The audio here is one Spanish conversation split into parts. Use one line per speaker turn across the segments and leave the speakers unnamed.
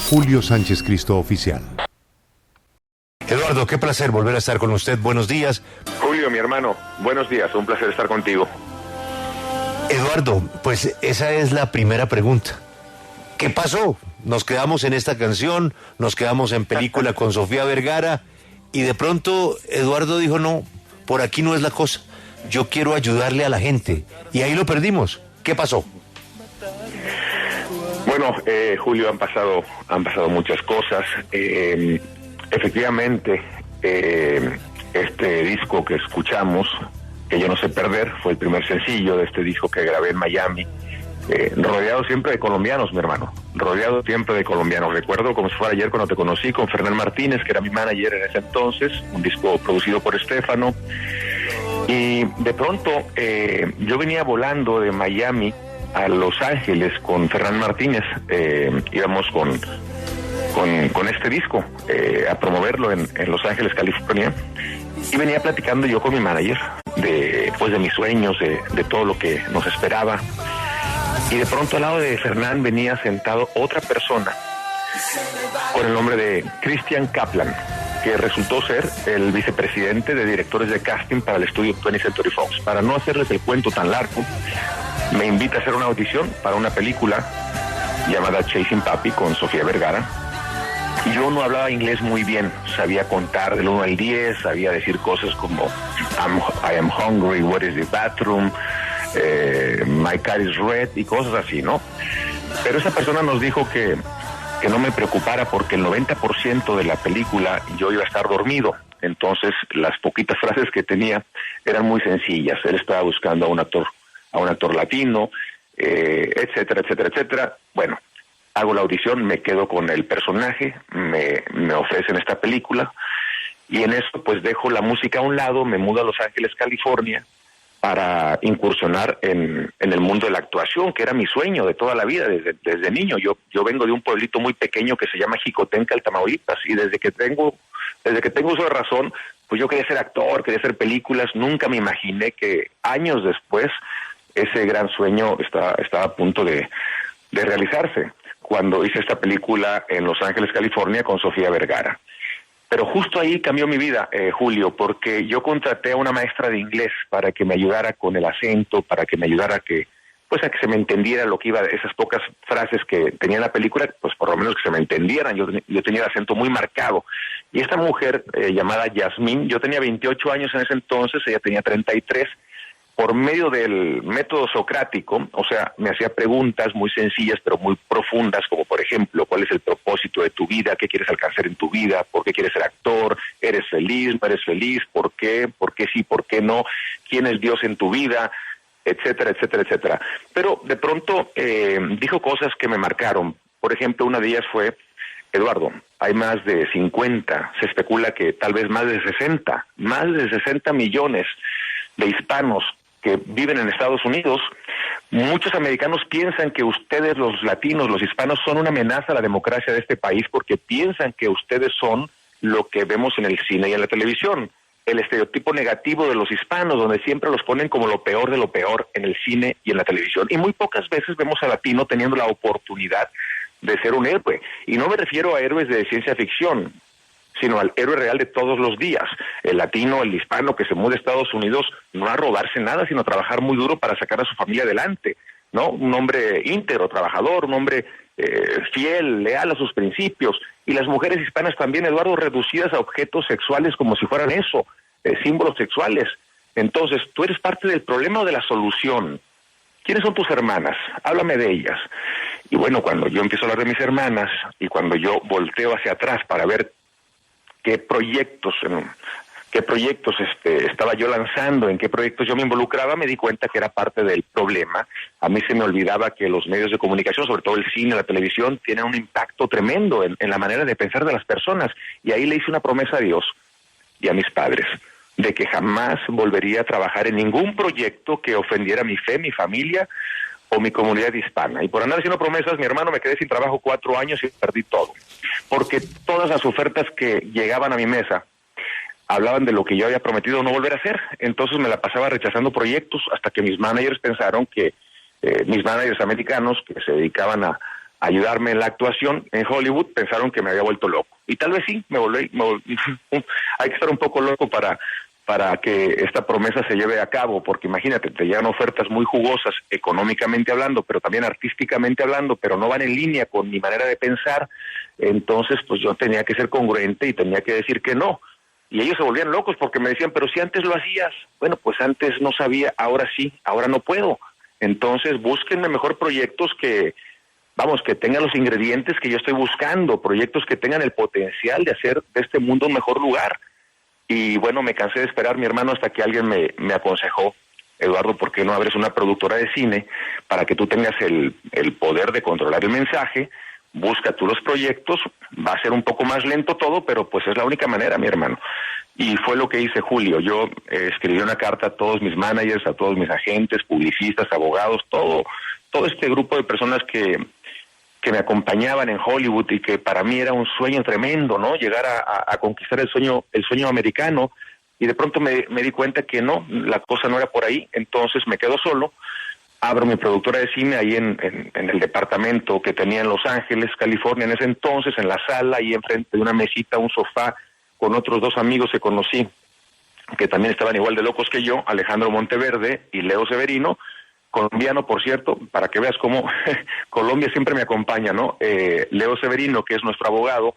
Julio Sánchez Cristo Oficial.
Eduardo, qué placer volver a estar con usted. Buenos días.
Julio, mi hermano, buenos días, un placer estar contigo.
Eduardo, pues esa es la primera pregunta. ¿Qué pasó? Nos quedamos en esta canción, nos quedamos en película con Sofía Vergara y de pronto Eduardo dijo, no, por aquí no es la cosa. Yo quiero ayudarle a la gente. Y ahí lo perdimos. ¿Qué pasó?
Bueno, Julio, han pasado muchas cosas. Efectivamente, este disco que escuchamos, que yo no sé perder, fue el primer sencillo de este disco que grabé en Miami, rodeado siempre de colombianos, mi hermano, rodeado siempre de colombianos. Recuerdo como si fuera ayer cuando te conocí con Fernán Martínez, que era mi manager en ese entonces, un disco producido por Estefano, y de pronto yo venía volando de Miami a Los Ángeles con Fernán Martínez, íbamos con este disco a promoverlo en Los Ángeles, California, y venía platicando yo con mi manager de mis sueños, de todo lo que nos esperaba, y de pronto al lado de Fernán venía sentado otra persona con el nombre de Christian Kaplan, que resultó ser el vicepresidente de directores de casting para el estudio 20th Century Fox. Para no hacerles el cuento tan largo, me invita a hacer una audición para una película llamada Chasing Papi con Sofía Vergara. Yo no hablaba inglés muy bien, sabía contar del 1 al 10, sabía decir cosas como I am hungry, what is the bathroom, my car is red y cosas así, ¿no? Pero esa persona nos dijo que no me preocupara porque el 90% de la película yo iba a estar dormido. Entonces las poquitas frases que tenía eran muy sencillas. Él estaba buscando a un actor latino, etcétera, etcétera, etcétera. Bueno, hago la audición, me quedo con el personaje, me ofrecen esta película y en eso pues dejo la música a un lado, me mudo a Los Ángeles, California, para incursionar en el mundo de la actuación, que era mi sueño de toda la vida, desde niño. Yo vengo de un pueblito muy pequeño que se llama Jicotenca, Tamaulipas, y desde que tengo uso de razón, pues yo quería ser actor, quería hacer películas. Nunca me imaginé que años después ese gran sueño estaba a punto de realizarse, cuando hice esta película en Los Ángeles, California, con Sofía Vergara. Pero justo ahí cambió mi vida, Julio, porque yo contraté a una maestra de inglés para que me ayudara con el acento, para que me ayudara a que se me entendiera lo que iba, esas pocas frases que tenía en la película, pues por lo menos que se me entendieran. Yo tenía el acento muy marcado. Y esta mujer llamada Yasmín, yo tenía 28 años en ese entonces, ella tenía 33, por medio del método socrático, o sea, me hacía preguntas muy sencillas pero muy profundas, como por ejemplo, ¿cuál es el propósito de tu vida? ¿Qué quieres alcanzar en tu vida? ¿Por qué quieres ser actor? ¿Eres feliz? ¿No eres feliz? ¿Por qué? ¿Por qué sí? ¿Por qué no? ¿Quién es Dios en tu vida? Etcétera, etcétera, etcétera. Pero de pronto dijo cosas que me marcaron. Por ejemplo, una de ellas fue: Eduardo, hay más de 50, se especula que tal vez más de 60 millones de hispanos que viven en Estados Unidos. Muchos americanos piensan que ustedes, los latinos, los hispanos, son una amenaza a la democracia de este país porque piensan que ustedes son lo que vemos en el cine y en la televisión, el estereotipo negativo de los hispanos, donde siempre los ponen como lo peor de lo peor en el cine y en la televisión. Y muy pocas veces vemos al latino teniendo la oportunidad de ser un héroe. Y no me refiero a héroes de ciencia ficción, sino al héroe real de todos los días. El latino, el hispano que se muda a Estados Unidos no a robarse nada, sino a trabajar muy duro para sacar a su familia adelante, ¿no? Un hombre íntegro, trabajador, un hombre fiel, leal a sus principios. Y las mujeres hispanas también, Eduardo, reducidas a objetos sexuales como si fueran eso, símbolos sexuales. Entonces, ¿tú eres parte del problema o de la solución? ¿Quiénes son tus hermanas? Háblame de ellas. Y bueno, cuando yo empiezo a hablar de mis hermanas y cuando yo volteo hacia atrás para ver qué proyectos estaba yo lanzando, en qué proyectos yo me involucraba, me di cuenta que era parte del problema. A mí se me olvidaba que los medios de comunicación, sobre todo el cine, la televisión, tienen un impacto tremendo en la manera de pensar de las personas. Y ahí le hice una promesa a Dios y a mis padres, de que jamás volvería a trabajar en ningún proyecto que ofendiera mi fe, mi familia o mi comunidad hispana. Y por andar haciendo promesas, mi hermano, me quedé sin trabajo 4 años y perdí todo. Porque todas las ofertas que llegaban a mi mesa hablaban de lo que yo había prometido no volver a hacer. Entonces me la pasaba rechazando proyectos hasta que mis managers pensaron que mis managers americanos que se dedicaban a ayudarme en la actuación en Hollywood, pensaron que me había vuelto loco. Y tal vez sí, me volví hay que estar un poco loco para que esta promesa se lleve a cabo, porque imagínate, te llegan ofertas muy jugosas económicamente hablando, pero también artísticamente hablando, pero no van en línea con mi manera de pensar. Entonces pues yo tenía que ser congruente y tenía que decir que no. Y ellos se volvían locos porque me decían, pero si antes lo hacías. Bueno, pues antes no sabía, ahora sí, ahora no puedo. Entonces búsquenme mejor proyectos que tengan los ingredientes que yo estoy buscando, proyectos que tengan el potencial de hacer de este mundo un mejor lugar. Y bueno, me cansé de esperar, mi hermano, hasta que alguien me aconsejó, Eduardo, ¿por qué no abres una productora de cine para que tú tengas el poder de controlar el mensaje? Busca tú los proyectos, va a ser un poco más lento todo, pero pues es la única manera, mi hermano. Y fue lo que hice, Julio. Yo escribí una carta a todos mis managers, a todos mis agentes, publicistas, abogados, todo este grupo de personas que me acompañaban en Hollywood y que para mí era un sueño tremendo, ¿no? Llegar a conquistar el sueño americano, y de pronto me di cuenta que no, la cosa no era por ahí. Entonces me quedo solo, abro mi productora de cine ahí en el departamento que tenía en Los Ángeles, California, en ese entonces, en la sala, ahí enfrente de una mesita, un sofá, con otros 2 amigos que conocí, que también estaban igual de locos que yo, Alejandro Monteverde y Leo Severino, colombiano, por cierto, para que veas cómo Colombia siempre me acompaña, ¿no? Leo Severino, que es nuestro abogado,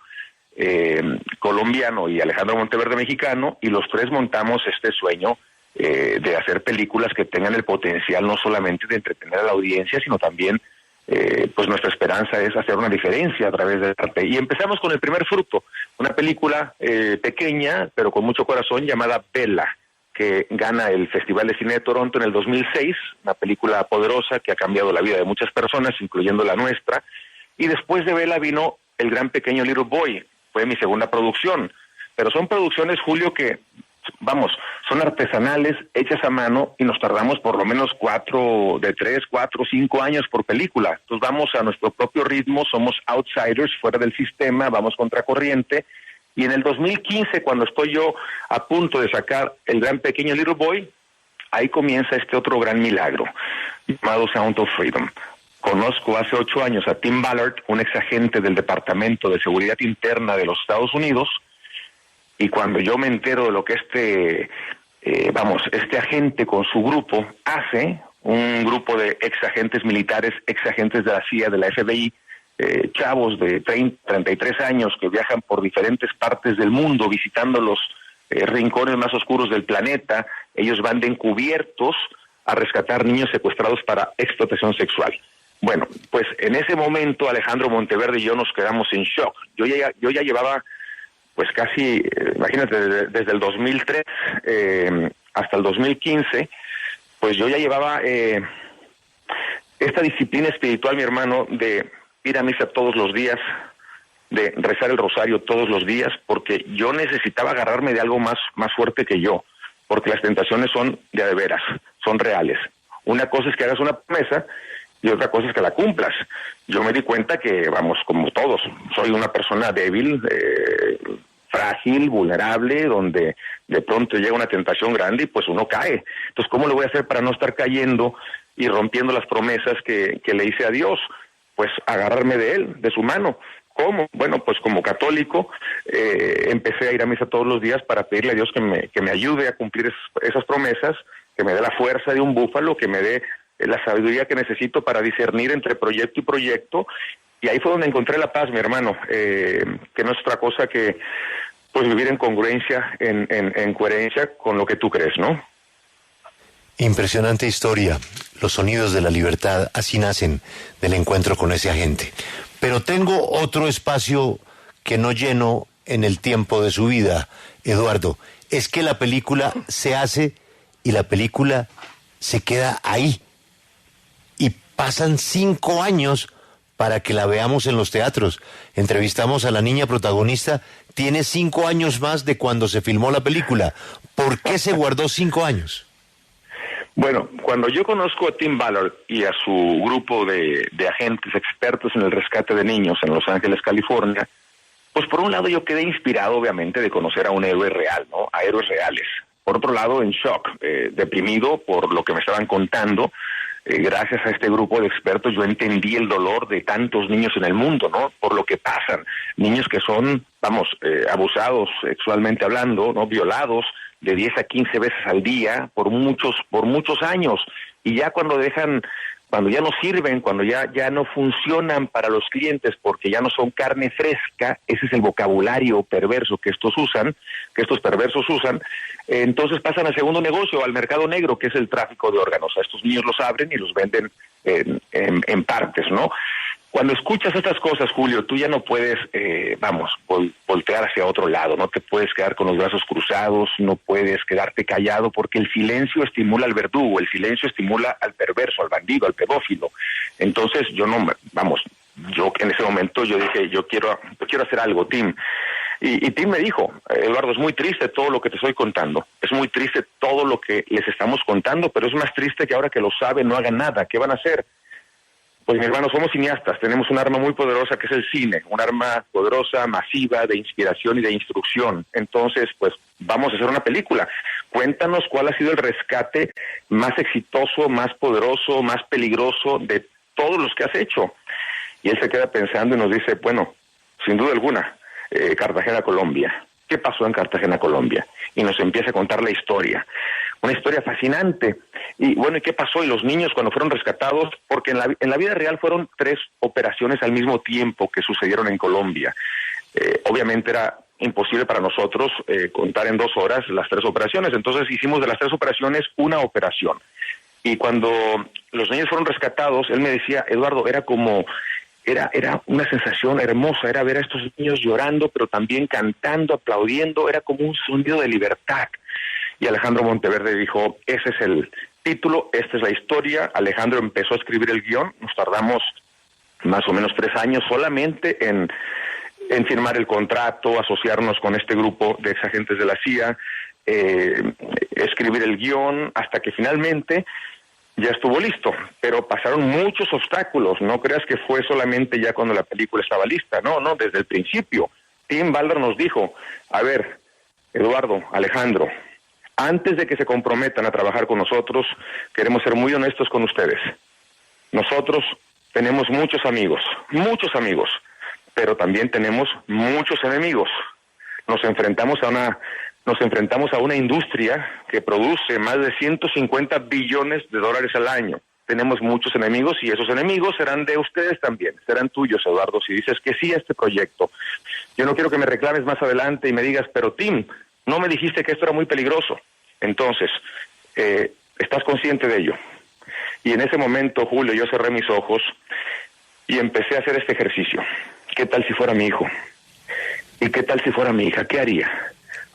colombiano, y Alejandro Monteverde, mexicano, y los 3 montamos este sueño de hacer películas que tengan el potencial no solamente de entretener a la audiencia, sino también, pues nuestra esperanza es hacer una diferencia a través del arte. Y empezamos con el primer fruto, una película pequeña, pero con mucho corazón, llamada Bella, que gana el Festival de Cine de Toronto en el 2006, una película poderosa que ha cambiado la vida de muchas personas, incluyendo la nuestra. Y después de Bella vino El Gran Pequeño Little Boy, fue mi segunda producción. Pero son producciones, Julio, que, son artesanales, hechas a mano, y nos tardamos por lo menos 3, 4, 5 años por película. Entonces vamos a nuestro propio ritmo, somos outsiders, fuera del sistema, vamos contracorriente. Y en el 2015, cuando estoy yo a punto de sacar El Gran Pequeño Little Boy, ahí comienza este otro gran milagro, llamado Sound of Freedom. Conozco hace 8 años a Tim Ballard, un exagente del Departamento de Seguridad Interna de los Estados Unidos, y cuando yo me entero de lo que este agente con su grupo hace, un grupo de exagentes militares, exagentes de la CIA, de la FBI, chavos de 33 años que viajan por diferentes partes del mundo visitando los rincones más oscuros del planeta. Ellos van de encubiertos a rescatar niños secuestrados para explotación sexual. Bueno, pues en ese momento Alejandro Monteverde y yo nos quedamos en shock. Yo ya llevaba pues casi, imagínate, desde el 2003 hasta el 2015, pues yo ya llevaba esta disciplina espiritual, mi hermano, de ir a misa todos los días, de rezar el rosario todos los días, porque yo necesitaba agarrarme de algo más fuerte que yo, porque las tentaciones son de veras, son reales. Una cosa es que hagas una promesa y otra cosa es que la cumplas. Yo me di cuenta que, como todos, soy una persona débil, frágil, vulnerable, donde de pronto llega una tentación grande y pues uno cae. Entonces, ¿cómo lo voy a hacer para no estar cayendo y rompiendo las promesas que le hice a Dios? Pues agarrarme de él, de su mano. ¿Cómo? Bueno, pues como católico empecé a ir a misa todos los días para pedirle a Dios que me ayude a cumplir esas promesas, que me dé la fuerza de un búfalo, que me dé la sabiduría que necesito para discernir entre proyecto y proyecto. Y ahí fue donde encontré la paz, mi hermano, que no es otra cosa que pues vivir en congruencia, en coherencia con lo que tú crees, ¿no?
Impresionante historia. Los sonidos de la libertad así nacen del encuentro con ese agente. Pero tengo otro espacio que no lleno en el tiempo de su vida, Eduardo. Es que la película se hace y la película se queda ahí. Y pasan 5 años para que la veamos en los teatros. Entrevistamos a la niña protagonista, tiene 5 años más de cuando se filmó la película. ¿Por qué se guardó 5 años?
Bueno, cuando yo conozco a Tim Ballard y a su grupo de agentes expertos en el rescate de niños en Los Ángeles, California, pues por un lado yo quedé inspirado, obviamente, de conocer a un héroe real, ¿no? A héroes reales. Por otro lado, en shock, deprimido por lo que me estaban contando, gracias a este grupo de expertos yo entendí el dolor de tantos niños en el mundo, ¿no? Por lo que pasan, niños que son, abusados sexualmente hablando, ¿no? Violados de 10 a 15 veces al día por muchos años, y ya cuando ya no sirven, cuando ya no funcionan para los clientes porque ya no son carne fresca, ese es el vocabulario perverso que estos perversos usan, entonces pasan al segundo negocio, al mercado negro, que es el tráfico de órganos. A estos niños los abren y los venden en partes, ¿no? Cuando escuchas estas cosas, Julio, tú ya no puedes, voltear hacia otro lado, no te puedes quedar con los brazos cruzados, no puedes quedarte callado, porque el silencio estimula al verdugo, el silencio estimula al perverso, al bandido, al pedófilo. Entonces, yo en ese momento yo dije, yo quiero hacer algo, Tim. Y Tim me dijo, Eduardo, es muy triste todo lo que te estoy contando, es muy triste todo lo que les estamos contando, pero es más triste que ahora que lo saben no hagan nada. ¿Qué van a hacer? Pues mi hermano, somos cineastas, tenemos un arma muy poderosa que es el cine, un arma poderosa, masiva, de inspiración y de instrucción. Entonces, pues vamos a hacer una película. Cuéntanos cuál ha sido el rescate más exitoso, más poderoso, más peligroso de todos los que has hecho. Y él se queda pensando y nos dice, bueno, sin duda alguna, Cartagena, Colombia. ¿Qué pasó en Cartagena, Colombia? Y nos empieza a contar la historia. Una historia fascinante. Y bueno, ¿y qué pasó? Y los niños cuando fueron rescatados, porque en la vida real fueron 3 operaciones al mismo tiempo que sucedieron en Colombia. Obviamente era imposible para nosotros contar en 2 horas las 3 operaciones, entonces hicimos de las 3 operaciones una operación. Y cuando los niños fueron rescatados, él me decía, Eduardo, era una sensación hermosa, era ver a estos niños llorando, pero también cantando, aplaudiendo, era como un sonido de libertad. Y Alejandro Monteverde dijo, ese es el título, esta es la historia. Alejandro empezó a escribir el guión, nos tardamos más o menos 3 años solamente en firmar el contrato, asociarnos con este grupo de exagentes de la CIA, escribir el guión, hasta que finalmente ya estuvo listo, pero pasaron muchos obstáculos. No creas que fue solamente ya cuando la película estaba lista, no, desde el principio. Tim Ballard nos dijo, a ver, Eduardo, Alejandro, antes de que se comprometan a trabajar con nosotros, queremos ser muy honestos con ustedes. Nosotros tenemos muchos amigos, pero también tenemos muchos enemigos. Nos enfrentamos a una industria que produce más de 150 billones de dólares al año. Tenemos muchos enemigos y esos enemigos serán de ustedes también, serán tuyos, Eduardo, si dices que sí a este proyecto. Yo no quiero que me reclames más adelante y me digas, pero Tim, no me dijiste que esto era muy peligroso. Entonces, ¿estás consciente de ello? Y en ese momento, Julio, yo cerré mis ojos y empecé a hacer este ejercicio. ¿Qué tal si fuera mi hijo? ¿Y qué tal si fuera mi hija? ¿Qué haría?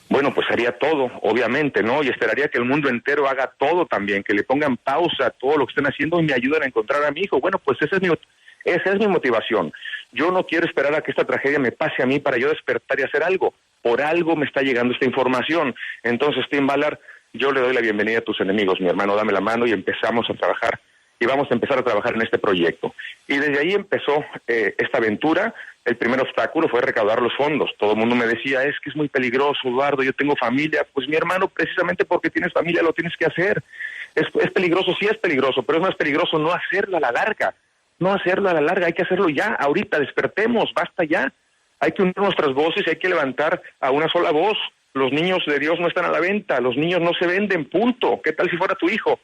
Bueno, pues haría todo, obviamente, ¿no? Y esperaría que el mundo entero haga todo también, que le pongan pausa a todo lo que estén haciendo y me ayuden a encontrar a mi hijo. Bueno, pues esa es mi motivación. Yo no quiero esperar a que esta tragedia me pase a mí para yo despertar y hacer algo. Por algo me está llegando esta información. Entonces, Tim Ballard, yo le doy la bienvenida a tus enemigos, mi hermano, dame la mano y empezamos a trabajar. Y vamos a empezar a trabajar en este proyecto. Y desde ahí empezó esta aventura. El primer obstáculo fue recaudar los fondos. Todo el mundo me decía, es que es muy peligroso, Eduardo, yo tengo familia. Pues mi hermano, precisamente porque tienes familia lo tienes que hacer. Es peligroso, sí es peligroso, pero es más peligroso no hacerlo a la larga. No hacerlo a la larga, hay que hacerlo ya, ahorita, despertemos, basta ya. Hay que unir nuestras voces y hay que levantar a una sola voz. Los niños de Dios no están a la venta, los niños no se venden, punto. ¿Qué tal si fuera tu hijo?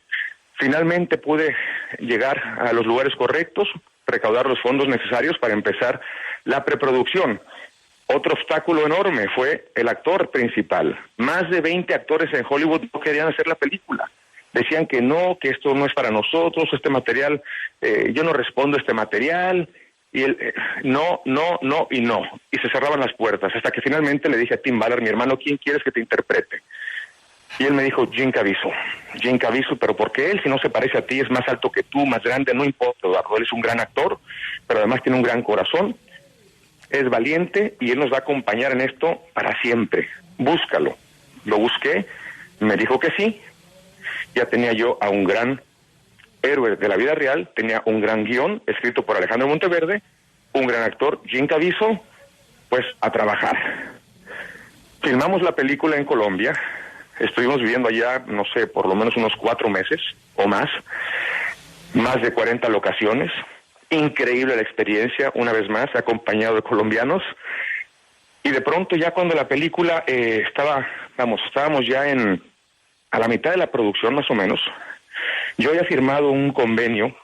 Finalmente pude llegar a los lugares correctos, recaudar los fondos necesarios para empezar la preproducción. Otro obstáculo enorme fue el actor principal. Más de 20 actores en Hollywood no querían hacer la película. Decían que no, que esto no es para nosotros, este material, yo no respondo a este material, y él, no, y no. Y se cerraban las puertas, hasta que finalmente le dije a Tim Ballard, mi hermano, ¿quién quieres que te interprete? Y él me dijo, Jim Caviezel, pero ¿por qué él? Si no se parece a ti, es más alto que tú, más grande, no importa, Eduardo, él es un gran actor, pero además tiene un gran corazón, es valiente y él nos va a acompañar en esto para siempre. Búscalo. Lo busqué, me dijo que sí, ya tenía yo a un gran héroe de la vida real, tenía un gran guión escrito por Alejandro Monteverde, un gran actor, Jim Caviezel, pues a trabajar. Filmamos la película en Colombia. Estuvimos viviendo allá, no sé, por lo menos unos 4 meses o más. más de 40 locaciones, increíble la experiencia, una vez más, acompañado de colombianos, y de pronto ya cuando la película estábamos ya a la mitad de la producción más o menos, yo había firmado un convenio,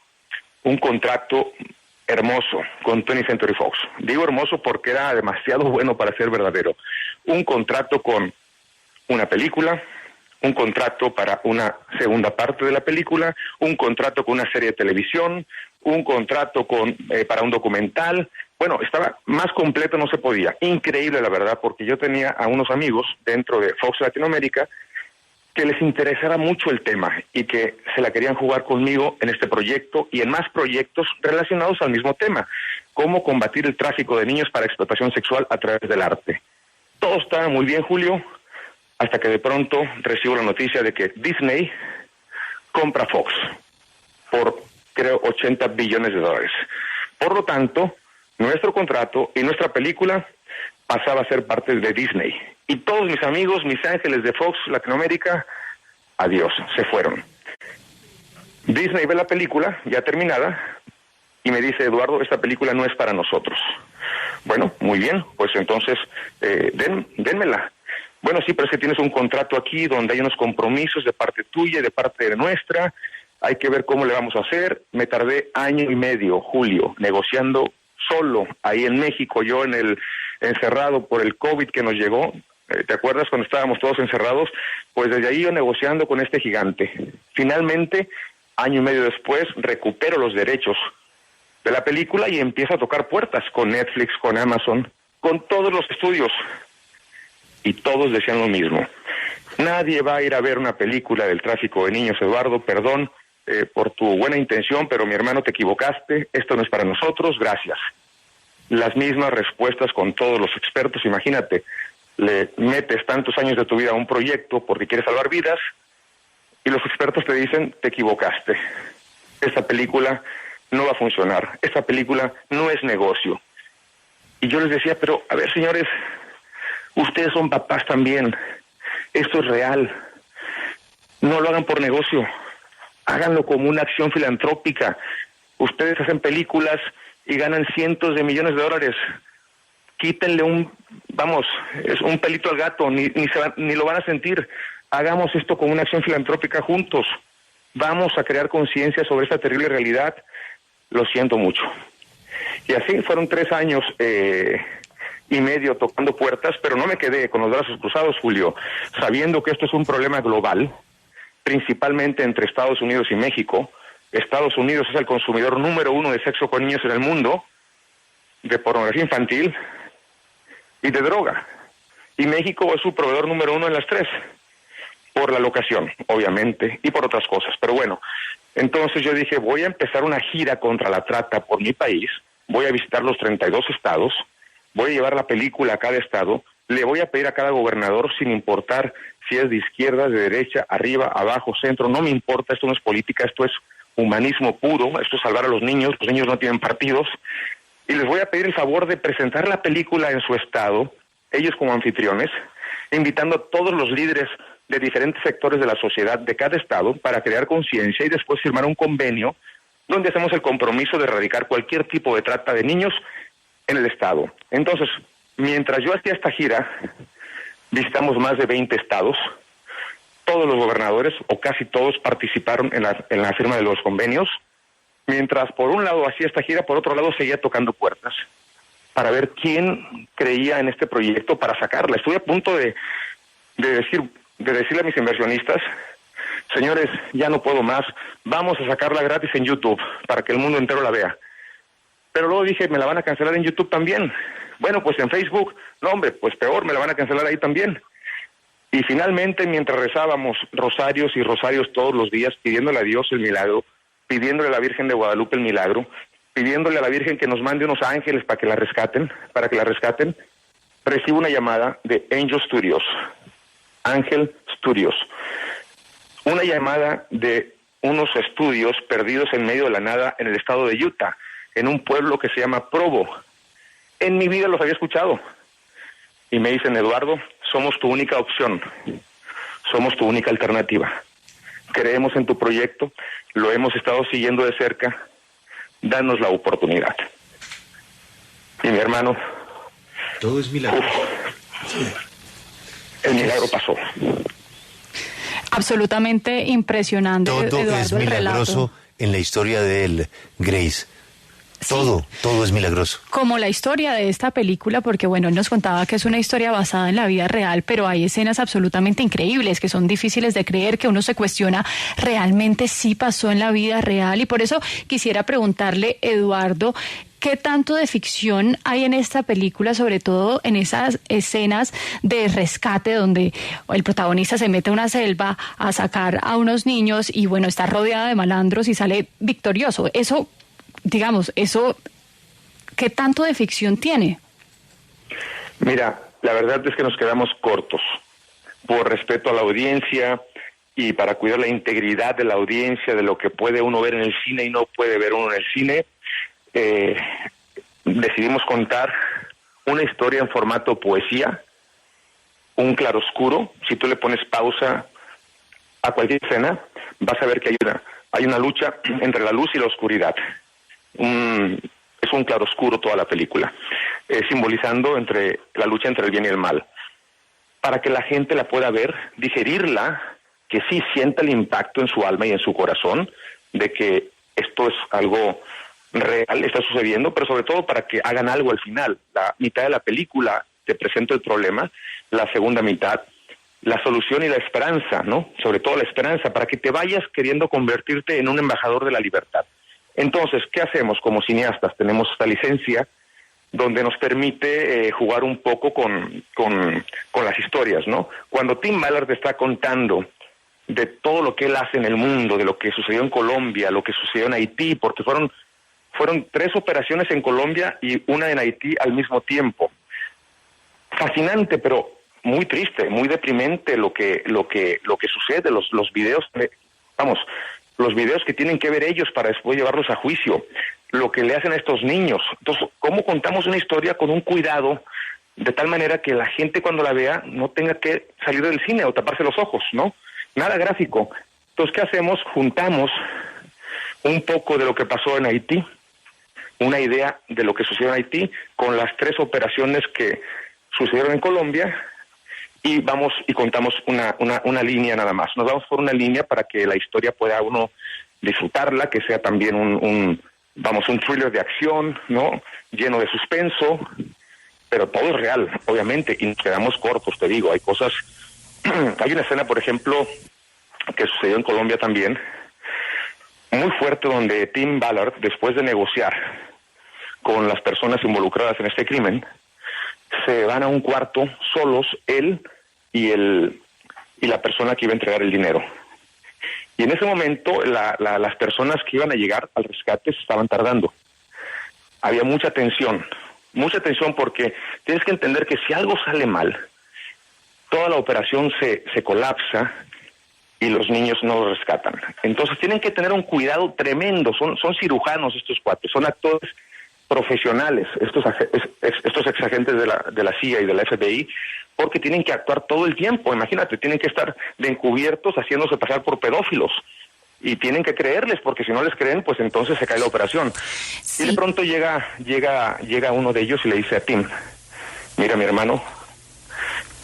un contrato hermoso con 20th Century Fox. Digo hermoso porque era demasiado bueno para ser verdadero. Un contrato con una película, un contrato para una segunda parte de la película, un contrato con una serie de televisión, un contrato para un documental. Bueno, estaba más completo, no se podía. Increíble, la verdad, porque yo tenía a unos amigos dentro de Fox Latinoamérica que les interesaba mucho el tema y que se la querían jugar conmigo en este proyecto y en más proyectos relacionados al mismo tema, cómo combatir el tráfico de niños para explotación sexual a través del arte. Todo estaba muy bien, Julio, hasta que de pronto recibo la noticia de que Disney compra Fox por, creo, $80 billones. Por lo tanto, nuestro contrato y nuestra película pasaba a ser parte de Disney. Y todos mis amigos, mis ángeles de Fox Latinoamérica, adiós, se fueron. Disney ve la película, ya terminada, y me dice, Eduardo, esta película no es para nosotros. Bueno, muy bien, pues entonces, dénmela. Bueno, sí, pero es que tienes un contrato aquí donde hay unos compromisos de parte tuya y de parte de nuestra, hay que ver cómo le vamos a hacer. Me tardé 1.5 años, Julio, negociando solo ahí en México, yo encerrado por el COVID que nos llegó. ¿Te acuerdas cuando estábamos todos encerrados? Pues desde ahí yo negociando con este gigante. Finalmente, 1.5 años después, recupero los derechos de la película y empiezo a tocar puertas con Netflix, con Amazon, con todos los estudios. Y todos decían lo mismo. Nadie va a ir a ver una película del tráfico de niños, Eduardo, perdón por tu buena intención, pero mi hermano, te equivocaste, esto no es para nosotros, gracias. Las mismas respuestas con todos los expertos, imagínate, le metes tantos años de tu vida a un proyecto porque quieres salvar vidas y los expertos te dicen, te equivocaste, esta película no va a funcionar, esta película no es negocio. Y yo les decía, pero a ver, señores, ustedes son papás también, esto es real, no lo hagan por negocio, háganlo como una acción filantrópica. Ustedes hacen películas y ganan cientos de millones de dólares. Quítenle un pelito al gato, ni lo van a sentir. Hagamos esto como una acción filantrópica juntos. Vamos a crear conciencia sobre esta terrible realidad. Lo siento mucho. Y así fueron 3 años y medio tocando puertas, pero no me quedé con los brazos cruzados, Julio, sabiendo que esto es un problema global, principalmente entre Estados Unidos y México. Estados Unidos es el consumidor número 1 de sexo con niños en el mundo, de pornografía infantil y de droga. Y México es su proveedor número 1 en las 3, por la locación, obviamente, y por otras cosas. Pero bueno, entonces yo dije, voy a empezar una gira contra la trata por mi país, voy a visitar los 32 estados, voy a llevar la película a cada estado, le voy a pedir a cada gobernador, sin importar si es de izquierda, de derecha, arriba, abajo, centro, no me importa, esto no es política, esto es humanismo puro, esto es salvar a los niños no tienen partidos, y les voy a pedir el favor de presentar la película en su estado, ellos como anfitriones, invitando a todos los líderes de diferentes sectores de la sociedad de cada estado para crear conciencia y después firmar un convenio donde hacemos el compromiso de erradicar cualquier tipo de trata de niños en el estado. Entonces, mientras yo hacía esta gira, visitamos más de 20 estados, todos los gobernadores, o casi todos, participaron en la firma de los convenios, mientras por un lado hacía esta gira, por otro lado seguía tocando puertas, para ver quién creía en este proyecto para sacarla. Estuve a punto de decirle a mis inversionistas, señores, ya no puedo más, vamos a sacarla gratis en YouTube, para que el mundo entero la vea. Pero luego dije, me la van a cancelar en YouTube también. Bueno, pues en Facebook, no hombre, pues peor, me la van a cancelar ahí también. Y finalmente, mientras rezábamos rosarios y rosarios todos los días, pidiéndole a Dios el milagro, pidiéndole a la Virgen de Guadalupe el milagro, pidiéndole a la Virgen que nos mande unos ángeles para que la rescaten, recibo una llamada de Angel Studios, una llamada de unos estudios perdidos en medio de la nada en el estado de Utah, en un pueblo que se llama Provo. En mi vida los había escuchado. Y me dicen, Eduardo, somos tu única opción, somos tu única alternativa. creemos en tu proyecto, lo hemos estado siguiendo de cerca, danos la oportunidad. Y mi hermano,
todo es milagro.
El milagro pasó.
Absolutamente impresionante,
Todo
Eduardo,
es
el
milagroso
relato.
en la historia de él, Grace. Todo es milagroso.
Como la historia de esta película, porque bueno, él nos contaba que es una historia basada en la vida real, pero hay escenas absolutamente increíbles que son difíciles de creer, que uno se cuestiona realmente si pasó en la vida real. Y por eso quisiera preguntarle, Eduardo, ¿qué tanto de ficción hay en esta película, sobre todo en esas escenas de rescate donde el protagonista se mete a una selva a sacar a unos niños y bueno, está rodeada de malandros y sale victorioso? Eso, digamos, ¿qué tanto de ficción tiene?
Mira, la verdad es que nos quedamos cortos por respeto a la audiencia y para cuidar la integridad de la audiencia, de lo que puede uno ver en el cine y no puede ver uno en el cine. Decidimos contar una historia en formato poesía, un claroscuro. Si tú le pones pausa a cualquier escena, vas a ver que hay una lucha entre la luz y la oscuridad. Es un claroscuro toda la película, simbolizando la lucha entre el bien y el mal. Para que la gente la pueda ver, digerirla, que sí sienta el impacto en su alma y en su corazón de que esto es algo real, está sucediendo, pero sobre todo para que hagan algo al final. La mitad de la película te presenta el problema, la segunda mitad la solución y la esperanza, ¿no? Sobre todo la esperanza, para que te vayas queriendo convertirte en un embajador de la libertad. Entonces, ¿qué hacemos como cineastas? Tenemos esta licencia donde nos permite jugar un poco con las historias, ¿no? Cuando Tim Ballard te está contando de todo lo que él hace en el mundo, de lo que sucedió en Colombia, lo que sucedió en Haití, porque fueron 3 operaciones en Colombia y una en Haití al mismo tiempo. Fascinante, pero muy triste, muy deprimente lo que sucede, los videos, los videos que tienen que ver ellos para después llevarlos a juicio, lo que le hacen a estos niños. Entonces, ¿cómo contamos una historia con un cuidado de tal manera que la gente cuando la vea no tenga que salir del cine o taparse los ojos, ¿no? Nada gráfico. Entonces, ¿qué hacemos? Juntamos un poco de lo que pasó en Haití, una idea de lo que sucedió en Haití, con las 3 operaciones que sucedieron en Colombia, y vamos y contamos una línea nada más. Nos vamos por una línea para que la historia pueda uno disfrutarla, que sea también un thriller de acción, ¿no? Lleno de suspenso, pero todo es real, obviamente, y nos quedamos cortos, te digo, hay cosas. Hay una escena, por ejemplo, que sucedió en Colombia también, muy fuerte, donde Tim Ballard, después de negociar con las personas involucradas en este crimen, se van a un cuarto solos, él y la persona que iba a entregar el dinero. Y en ese momento las personas que iban a llegar al rescate se estaban tardando. Había mucha tensión porque tienes que entender que si algo sale mal, toda la operación se colapsa y los niños no los rescatan. Entonces tienen que tener un cuidado tremendo, son cirujanos estos cuates, son actores profesionales, estos exagentes de la CIA y de la FBI, porque tienen que actuar todo el tiempo. Imagínate, tienen que estar de encubiertos haciéndose pasar por pedófilos y tienen que creerles, porque si no les creen, pues entonces se cae la operación. Sí. Y de pronto llega uno de ellos y le dice a Tim: mira, mi hermano,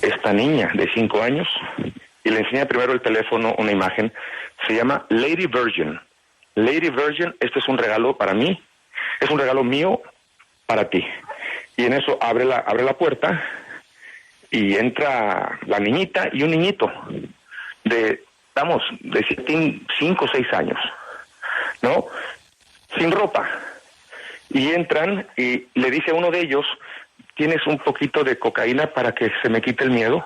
esta niña de 5 años, y le enseña primero el teléfono, una imagen, se llama Lady Virgin. Lady Virgin, este es un regalo para mí, es un regalo mío para ti. Y en eso abre la puerta y entra la niñita y un niñito de 5 o 6 años, ¿no? Sin ropa. Y entran y le dice a uno de ellos: ¿tienes un poquito de cocaína para que se me quite el miedo?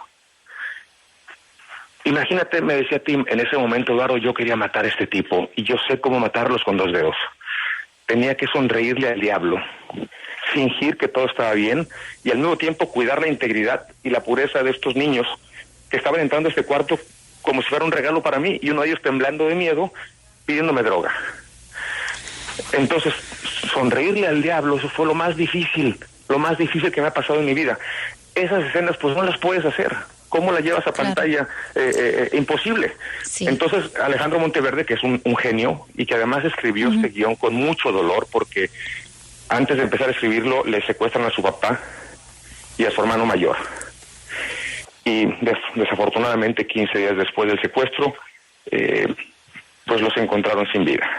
Imagínate, me decía Tim, en ese momento, Eduardo, yo quería matar a este tipo y yo sé cómo matarlos con 2 dedos. Tenía que sonreírle al diablo, fingir que todo estaba bien y al mismo tiempo cuidar la integridad y la pureza de estos niños que estaban entrando a este cuarto como si fuera un regalo para mí, y uno de ellos temblando de miedo pidiéndome droga. Entonces, sonreírle al diablo, eso fue lo más difícil que me ha pasado en mi vida. Esas escenas pues no las puedes hacer, ¿Cómo la llevas a pantalla? Imposible.
Sí.
Entonces, Alejandro Monteverde, que es un genio y que además escribió este guión con mucho dolor, porque antes de empezar a escribirlo le secuestran a su papá y a su hermano mayor. Y desafortunadamente 15 días después del secuestro, pues los encontraron sin vida.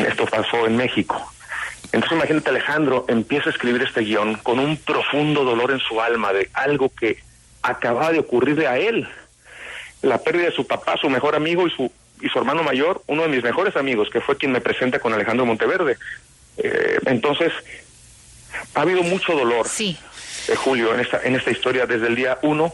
Esto pasó en México. Entonces imagínate, Alejandro empieza a escribir este guión con un profundo dolor en su alma de algo que acababa de ocurrirle a él. La pérdida de su papá, su mejor amigo y su hermano mayor, uno de mis mejores amigos, que fue quien me presenta con Alejandro Monteverde. Entonces, ha habido mucho dolor,
Sí.
Julio, en esta historia desde el día 1,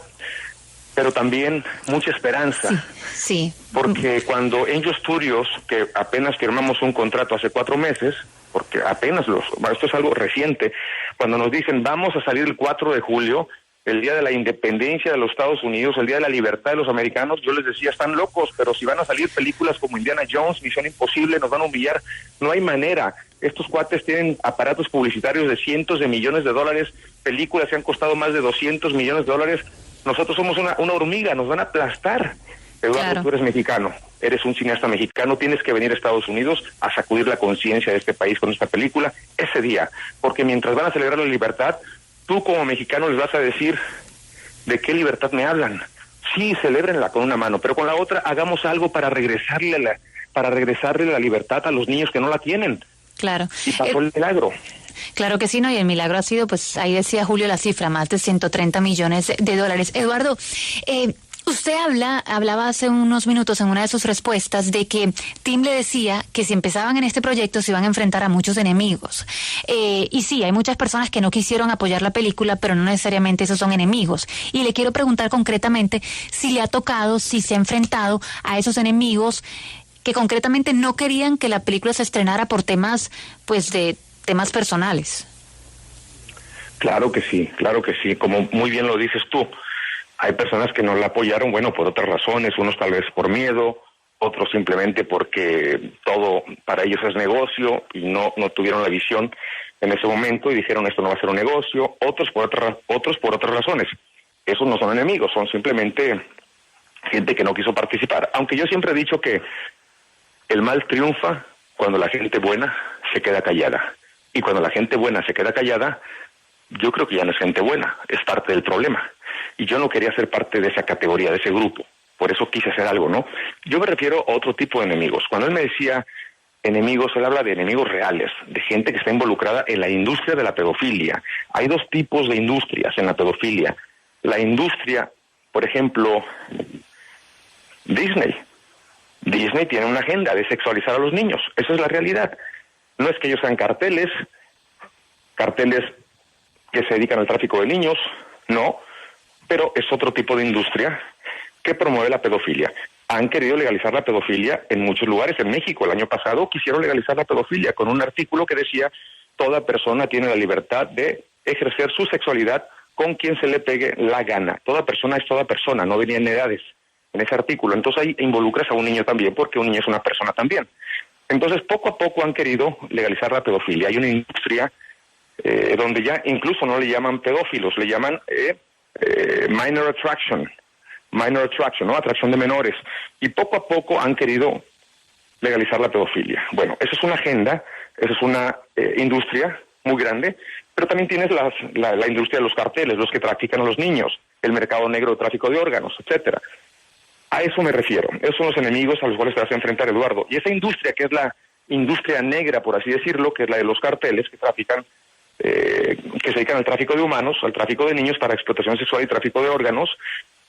pero también mucha esperanza.
Sí.
Porque cuando Angel Studios, que apenas firmamos un contrato hace 4 meses, porque esto es algo reciente, cuando nos dicen vamos a salir el 4 de julio, el día de la independencia de los Estados Unidos, el día de la libertad de los americanos, yo les decía, están locos, pero si van a salir películas como Indiana Jones, Misión Imposible, nos van a humillar, no hay manera. Estos cuates tienen aparatos publicitarios de cientos de millones de dólares, películas que han costado más de 200 millones de dólares, nosotros somos una hormiga, nos van a aplastar. Eduardo,
Claro.
Tú eres mexicano, eres un cineasta mexicano, tienes que venir a Estados Unidos a sacudir la conciencia de este país con esta película ese día, porque mientras van a celebrar la libertad, tú como mexicano les vas a decir, ¿de qué libertad me hablan? Sí, celébrenla con una mano, pero con la otra hagamos algo para regresarle la libertad a los niños que no la tienen.
Claro.
Y pasó el milagro.
Claro que sí, ¿no? Y el milagro ha sido, pues ahí decía Julio la cifra, más de 130 millones de dólares. Eduardo, usted hablaba hace unos minutos en una de sus respuestas de que Tim le decía que si empezaban en este proyecto se iban a enfrentar a muchos enemigos. Y sí, hay muchas personas que no quisieron apoyar la película, pero no necesariamente esos son enemigos. Y le quiero preguntar concretamente si le ha tocado, si se ha enfrentado a esos enemigos que concretamente no querían que la película se estrenara por temas, pues, de temas personales.
Claro que sí, como muy bien lo dices tú. Hay personas que no la apoyaron, bueno, por otras razones, unos tal vez por miedo, otros simplemente porque todo para ellos es negocio y no tuvieron la visión en ese momento y dijeron esto no va a ser un negocio, otros por otras razones. Esos no son enemigos, son simplemente gente que no quiso participar. Aunque yo siempre he dicho que el mal triunfa cuando la gente buena se queda callada. Y cuando la gente buena se queda callada, yo creo que ya no es gente buena, es parte del problema. Y yo no quería ser parte de esa categoría, de ese grupo. Por eso quise hacer algo, ¿no? Yo me refiero a otro tipo de enemigos. Cuando él me decía enemigos, él habla de enemigos reales, de gente que está involucrada en la industria de la pedofilia. Hay 2 tipos de industrias en la pedofilia. La industria, por ejemplo, Disney. Disney tiene una agenda de sexualizar a los niños. Esa es la realidad. No es que ellos sean carteles que se dedican al tráfico de niños, no, pero es otro tipo de industria que promueve la pedofilia. Han querido legalizar la pedofilia en muchos lugares. En México, el año pasado, quisieron legalizar la pedofilia con un artículo que decía toda persona tiene la libertad de ejercer su sexualidad con quien se le pegue la gana. Toda persona es toda persona, no venían edades en ese artículo. Entonces ahí involucras a un niño también, porque un niño es una persona también. Entonces poco a poco han querido legalizar la pedofilia. Hay una industria donde ya incluso no le llaman pedófilos, le llaman minor attraction, ¿no? Atracción de menores. Y poco a poco han querido legalizar la pedofilia. Bueno, esa es una agenda, esa es una industria muy grande, pero también tienes la industria de los carteles, los que trafican a los niños, el mercado negro de tráfico de órganos, etcétera. A eso me refiero. Esos son los enemigos a los cuales te vas a enfrentar, Eduardo. Y esa industria, que es la industria negra, por así decirlo, que es la de los carteles que trafican, que se dedican al tráfico de humanos, al tráfico de niños para explotación sexual y tráfico de órganos,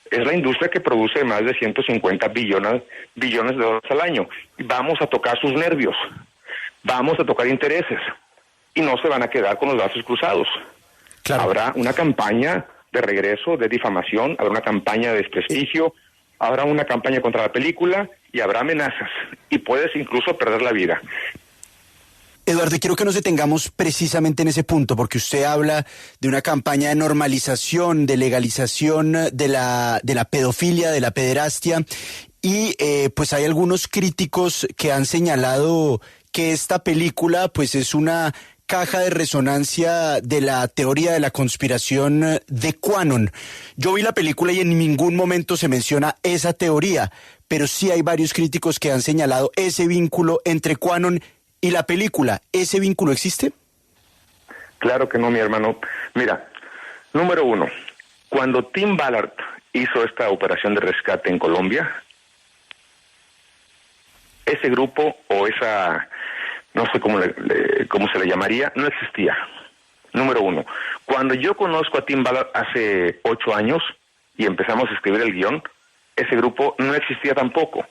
es la industria que produce más de 150 billones de dólares al año. Vamos a tocar sus nervios, vamos a tocar intereses, y no se van a quedar con los brazos cruzados. Claro. Habrá una campaña de regreso, de difamación, habrá una campaña de desprestigio, habrá una campaña contra la película y habrá amenazas, y puedes incluso perder la vida.
Eduardo, quiero que nos detengamos precisamente en ese punto, porque usted habla de una campaña de normalización, de legalización de la pedofilia, de la pederastia, y pues hay algunos críticos que han señalado que esta película pues es una caja de resonancia de la teoría de la conspiración de QAnon. Yo vi la película y en ningún momento se menciona esa teoría, pero sí hay varios críticos que han señalado ese vínculo entre QAnon y la película. ¿Ese vínculo existe?
Claro que no, mi hermano. Mira, número uno, cuando Tim Ballard hizo esta operación de rescate en Colombia, ese grupo o esa, no sé cómo se le llamaría, no existía. Número uno, cuando yo conozco a Tim Ballard hace 8 años y empezamos a escribir el guión, ese grupo no existía tampoco.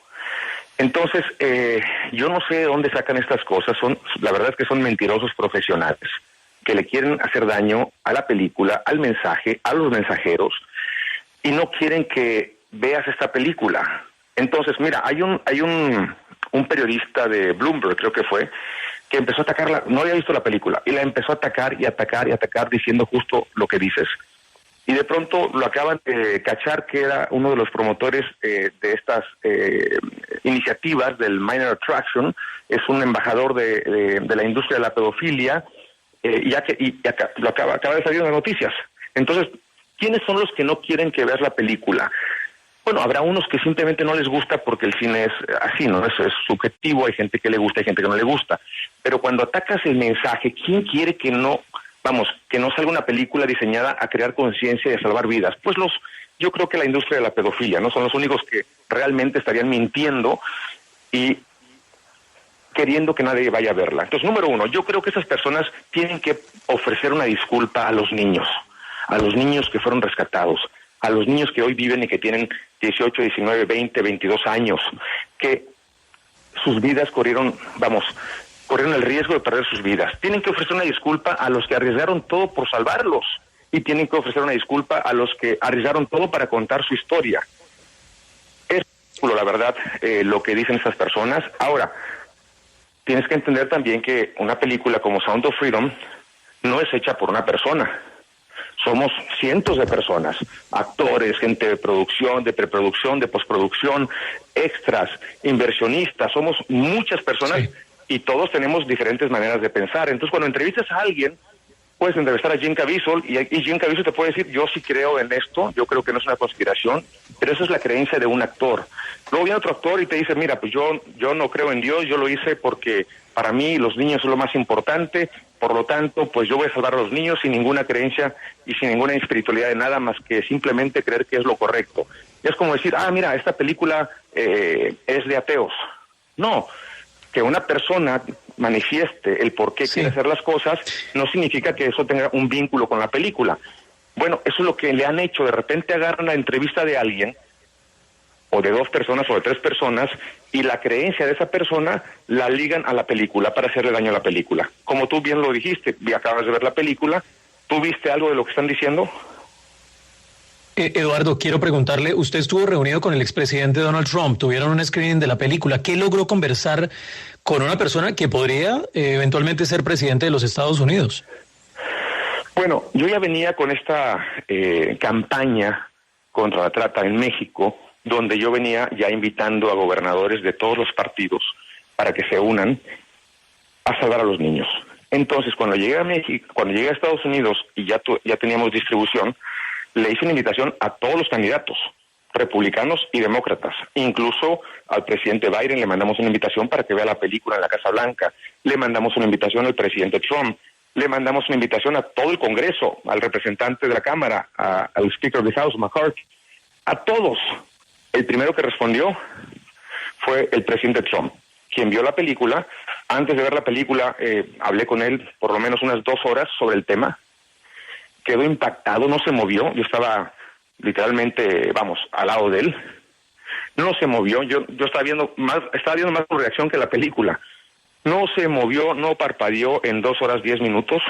Entonces, yo no sé de dónde sacan estas cosas. La verdad es que son mentirosos profesionales que le quieren hacer daño a la película, al mensaje, a los mensajeros, y no quieren que veas esta película. Entonces, mira, hay un periodista de Bloomberg, creo que fue, que empezó a atacarla, no había visto la película, y la empezó a atacar y atacar y atacar, diciendo justo lo que dices. Y de pronto lo acaban de cachar que era uno de los promotores de estas iniciativas del Minor Attraction, es un embajador de la industria de la pedofilia, lo acaba de salir en las noticias. Entonces, ¿quiénes son los que no quieren que veas la película? Bueno, habrá unos que simplemente no les gusta porque el cine es así, ¿no? Eso es subjetivo, hay gente que le gusta, hay gente que no le gusta. Pero cuando atacas el mensaje, ¿quién quiere que no salga una película diseñada a crear conciencia y a salvar vidas? Pues yo creo que la industria de la pedofilia, ¿no? Son los únicos que realmente estarían mintiendo y queriendo que nadie vaya a verla. Entonces, número uno, yo creo que esas personas tienen que ofrecer una disculpa a los niños que fueron rescatados, a los niños que hoy viven y que tienen 18, 19, 20, 22 años, que sus vidas corrieron el riesgo de perder sus vidas. Tienen que ofrecer una disculpa a los que arriesgaron todo por salvarlos y tienen que ofrecer una disculpa a los que arriesgaron todo para contar su historia. Es la verdad lo que dicen estas personas. Ahora, tienes que entender también que una película como Sound of Freedom no es hecha por una persona. Somos cientos de personas, actores, gente de producción, de preproducción, de postproducción, extras, inversionistas, somos muchas personas, sí, y todos tenemos diferentes maneras de pensar. Entonces, cuando entrevistas a alguien, puedes entrevistar a Jim Caviezel y Jim Caviezel te puede decir, yo sí creo en esto, yo creo que no es una conspiración, pero esa es la creencia de un actor. Luego viene otro actor y te dice, mira, pues yo no creo en Dios, yo lo hice porque para mí los niños son lo más importante, por lo tanto, pues yo voy a salvar a los niños sin ninguna creencia y sin ninguna espiritualidad de nada más que simplemente creer que es lo correcto. Y es como decir, mira, esta película es de ateos. No, que una persona manifieste el por qué quiere hacer las cosas no significa que eso tenga un vínculo con la película. Bueno, eso es lo que le han hecho. De repente agarran la entrevista de alguien, o de 2 personas o de 3 personas, y la creencia de esa persona la ligan a la película para hacerle daño a la película. Como tú bien lo dijiste, y acabas de ver la película, ¿tú viste algo de lo que están diciendo?
Eduardo, quiero preguntarle, usted estuvo reunido con el expresidente Donald Trump, tuvieron un screening de la película. ¿Qué logró conversar con una persona que podría eventualmente ser presidente de los Estados Unidos?
Bueno, yo ya venía con esta campaña contra la trata en México, donde yo venía ya invitando a gobernadores de todos los partidos para que se unan a salvar a los niños. Entonces, cuando llegué a México, cuando llegué a Estados Unidos y ya teníamos distribución, le hice una invitación a todos los candidatos, republicanos y demócratas. Incluso al presidente Biden le mandamos una invitación para que vea la película en la Casa Blanca. Le mandamos una invitación al presidente Trump. Le mandamos una invitación a todo el Congreso, al representante de la Cámara, al Speaker of the House, McCarthy, a todos. El primero que respondió fue el presidente Trump, quien vio la película. Antes de ver la película, hablé con él por lo menos unas 2 horas sobre el tema. Quedó impactado, no se movió. Yo estaba literalmente, al lado de él. No se movió. Yo estaba viendo más su reacción que la película. No se movió, no parpadeó en 2 horas 10 minutos.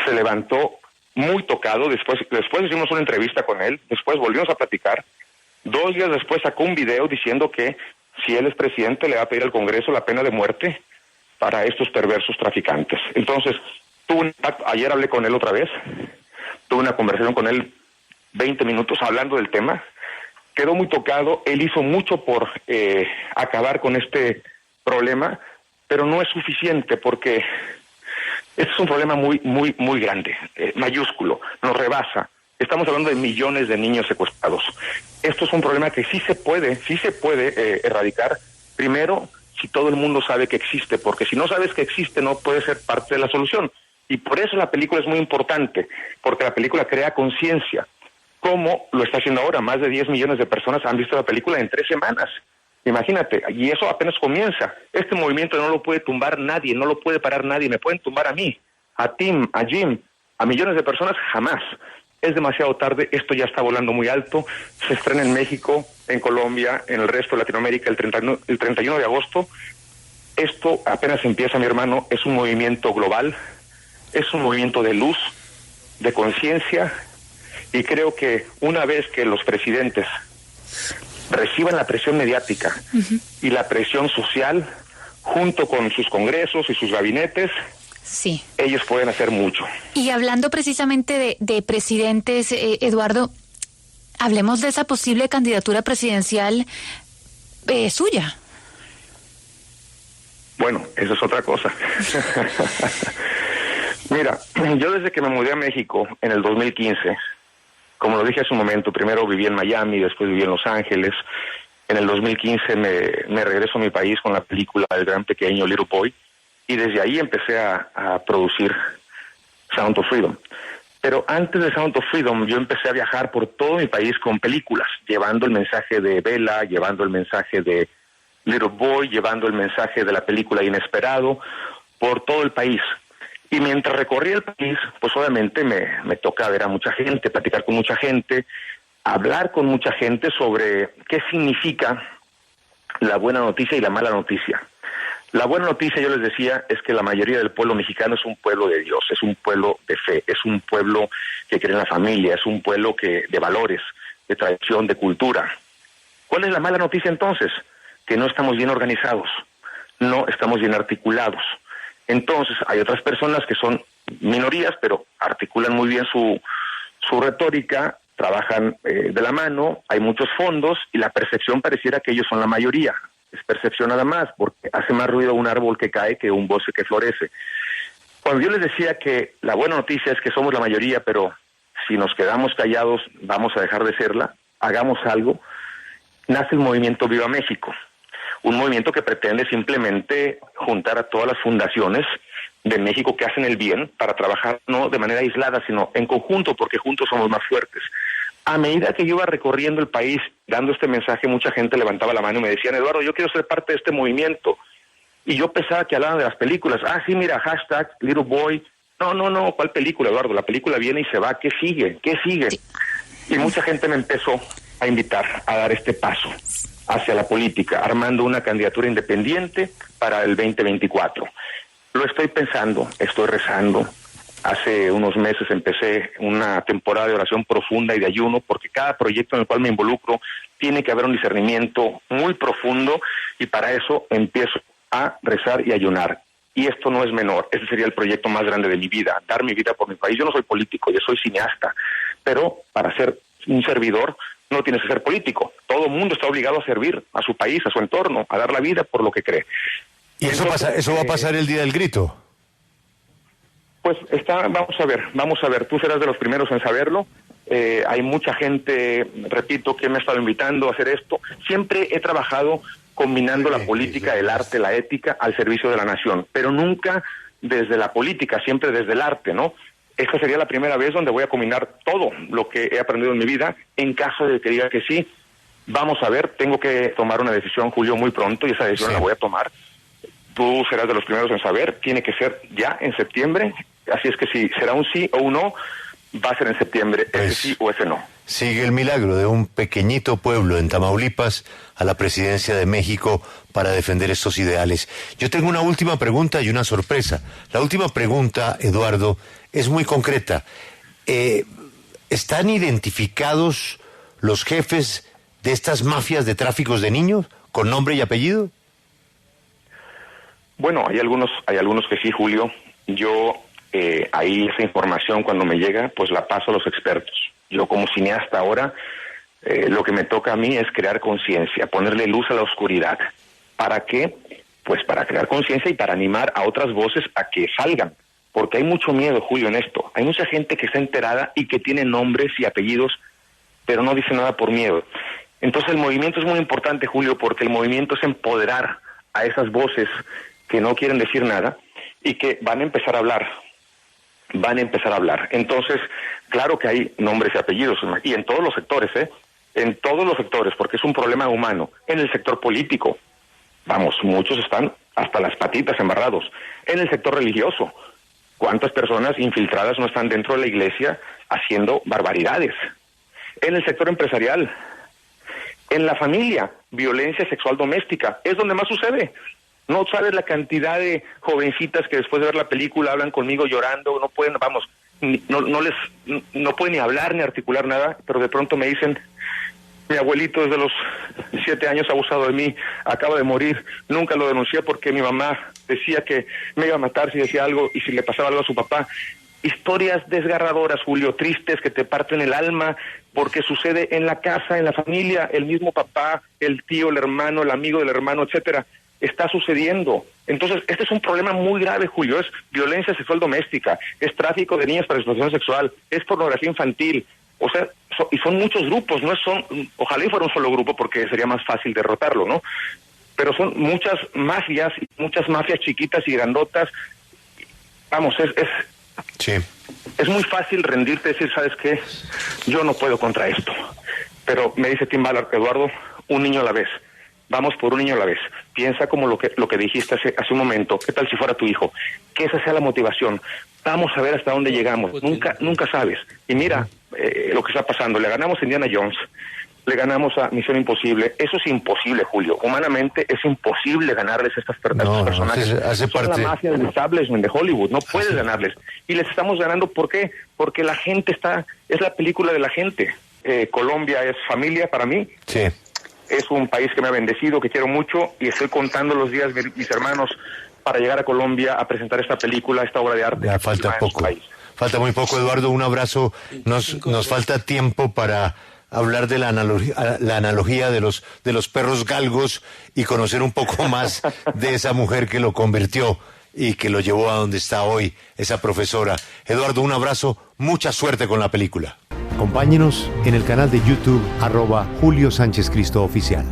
Se levantó muy tocado. Después hicimos una entrevista con él. Después volvimos a platicar. 2 días después sacó un video diciendo que si él es presidente le va a pedir al Congreso la pena de muerte para estos perversos traficantes. Entonces, tuvo un impacto. Ayer hablé con él otra vez, tuve una conversación con él 20 minutos hablando del tema, quedó muy tocado. Él hizo mucho por acabar con este problema, pero no es suficiente porque Este es un problema muy grande, mayúsculo, nos rebasa. Estamos hablando de millones de niños secuestrados. Esto es un problema que sí se puede erradicar. Primero, si todo el mundo sabe que existe, porque si no sabes que existe, no puede ser parte de la solución. Y por eso la película es muy importante, porque la película crea conciencia. ¿Cómo lo está haciendo ahora? Más de 10 millones de personas han visto la película en 3 semanas. Imagínate, y eso apenas comienza. Este movimiento no lo puede tumbar nadie, no lo puede parar nadie. Me pueden tumbar a mí, a Tim, a Jim, a millones de personas, jamás. Es demasiado tarde, esto ya está volando muy alto. Se estrena en México, en Colombia, en el resto de Latinoamérica el 31 de agosto. Esto apenas empieza, mi hermano, es un movimiento global, es un movimiento de luz, de conciencia, y creo que una vez que los presidentes reciban la presión mediática y la presión social, junto con sus congresos y sus gabinetes,
sí,
ellos pueden hacer mucho.
Y hablando precisamente de presidentes, Eduardo, hablemos de esa posible candidatura presidencial suya.
Bueno, eso es otra cosa. Mira, yo desde que me mudé a México en el 2015, como lo dije hace un momento, primero viví en Miami, después viví en Los Ángeles. En el 2015 me regreso a mi país con la película El Gran Pequeño, Little Boy, y desde ahí empecé a producir Sound of Freedom. Pero antes de Sound of Freedom yo empecé a viajar por todo mi país con películas, llevando el mensaje de Bella, llevando el mensaje de Little Boy, llevando el mensaje de la película Inesperado, por todo el país. Y mientras recorría el país, pues obviamente me toca ver a mucha gente, platicar con mucha gente, hablar con mucha gente sobre qué significa la buena noticia y la mala noticia. La buena noticia, yo les decía, es que la mayoría del pueblo mexicano es un pueblo de Dios, es un pueblo de fe, es un pueblo que cree en la familia, es un pueblo de valores, de tradición, de cultura. ¿Cuál es la mala noticia entonces? Que no estamos bien organizados, no estamos bien articulados. Entonces, hay otras personas que son minorías, pero articulan muy bien su retórica, trabajan de la mano, hay muchos fondos y la percepción pareciera que ellos son la mayoría. Es percepción nada más, porque hace más ruido un árbol que cae que un bosque que florece. Cuando yo les decía que la buena noticia es que somos la mayoría, pero si nos quedamos callados vamos a dejar de serla, hagamos algo, nace el movimiento Viva México. Un movimiento que pretende simplemente juntar a todas las fundaciones de México que hacen el bien para trabajar no de manera aislada, sino en conjunto, porque juntos somos más fuertes. A medida que yo iba recorriendo el país dando este mensaje, mucha gente levantaba la mano y me decían, Eduardo, yo quiero ser parte de este movimiento. Y yo pensaba que hablaban de las películas. Ah, sí, mira, hashtag Little Boy. No, ¿cuál película, Eduardo? La película viene y se va. ¿Qué sigue? ¿Qué sigue? Y mucha gente me empezó a invitar a dar este paso hacia la política, armando una candidatura independiente para el 2024. Lo estoy pensando, estoy rezando. Hace unos meses empecé una temporada de oración profunda y de ayuno, porque cada proyecto en el cual me involucro tiene que haber un discernimiento muy profundo, y para eso empiezo a rezar y ayunar. Y esto no es menor, ese sería el proyecto más grande de mi vida, dar mi vida por mi país. Yo no soy político, yo soy cineasta, pero para ser un servidor no tienes que ser político. Todo el mundo está obligado a servir a su país, a su entorno, a dar la vida por lo que cree.
¿Y eso va a pasar el día del grito?
Pues vamos a ver, tú serás de los primeros en saberlo. Hay mucha gente, repito, que me ha estado invitando a hacer esto. Siempre he trabajado combinando la política, el arte, la ética al servicio de la nación, pero nunca desde la política, siempre desde el arte, ¿no? Esta sería la primera vez donde voy a combinar todo lo que he aprendido en mi vida. En caso de que diga que sí, vamos a ver, tengo que tomar una decisión, Julio, muy pronto, y esa decisión la voy a tomar. Tú serás de los primeros en saber, tiene que ser ya en septiembre, así es que si será un sí o un no, va a ser en septiembre, ese sí o ese no.
Sigue el milagro de un pequeñito pueblo en Tamaulipas a la presidencia de México para defender estos ideales. Yo tengo una última pregunta y una sorpresa. La última pregunta, Eduardo, es muy concreta. ¿Están identificados los jefes de estas mafias de tráficos de niños con nombre y apellido?
Bueno, hay algunos que sí, Julio. Yo ahí esa información cuando me llega, pues la paso a los expertos. Yo como cineasta ahora, lo que me toca a mí es crear conciencia, ponerle luz a la oscuridad. ¿Para qué? Pues para crear conciencia y para animar a otras voces a que salgan. porque hay mucho miedo, Julio, en esto. Hay mucha gente que está enterada y que tiene nombres y apellidos, pero no dice nada por miedo. Entonces el movimiento es muy importante, Julio, porque el movimiento es empoderar a esas voces que no quieren decir nada y que van a empezar a hablar. Van a empezar a hablar. Entonces, claro que hay nombres y apellidos, y en todos los sectores, en todos los sectores, porque es un problema humano. En el sector político, vamos, muchos están hasta las patitas embarrados. En el sector religioso, ¿cuántas personas infiltradas no están dentro de la iglesia haciendo barbaridades? En el sector empresarial, en la familia, violencia sexual doméstica, es donde más sucede. No sabes la cantidad de jovencitas que después de ver la película hablan conmigo llorando, no pueden, vamos, no pueden ni hablar ni articular nada, pero de pronto me dicen: mi abuelito desde los 7 años ha abusado de mí, acaba de morir, nunca lo denuncié porque mi mamá decía que me iba a matar si decía algo y si le pasaba algo a su papá. Historias desgarradoras, Julio, tristes, que te parten el alma, porque sucede en la casa, en la familia, el mismo papá, el tío, el hermano, el amigo del hermano, etcétera. Está sucediendo. Entonces, este es un problema muy grave, Julio. Es violencia sexual doméstica, es tráfico de niñas para explotación sexual, es pornografía infantil. O sea, y son muchos grupos, ojalá y fuera un solo grupo porque sería más fácil derrotarlo, ¿no? Pero son muchas mafias chiquitas y grandotas. Vamos,
Sí.
es muy fácil rendirte y decir, ¿sabes qué? Yo no puedo contra esto. Pero me dice Tim Ballard: Eduardo, un niño a la vez. Vamos por un niño a la vez. Piensa como lo que dijiste hace un momento. ¿Qué tal si fuera tu hijo? Que esa sea la motivación. Vamos a ver hasta dónde llegamos. Nunca sabes. Y mira lo que está pasando. Le ganamos a Indiana Jones. Le ganamos a Misión Imposible. Eso es imposible, Julio. Humanamente es imposible ganarles a estos personajes.
Hace
Son
parte...
la mafia del establishment de Hollywood. No puedes ganarles. Y les estamos ganando, ¿por qué? Porque la gente es la película de la gente. Colombia es familia para mí.
Sí.
Es un país que me ha bendecido, que quiero mucho, y estoy contando los días de mis hermanos para llegar a Colombia a presentar esta película, esta obra de arte.
Ya falta poco. Falta muy poco, Eduardo. Un abrazo. Nos falta tiempo para hablar de la analogía de los perros galgos y conocer un poco más de esa mujer que lo convirtió y que lo llevó a donde está hoy, esa profesora. Eduardo, un abrazo. Mucha suerte con la película.
Acompáñenos en el canal de YouTube @Julio Sánchez Cristo Oficial.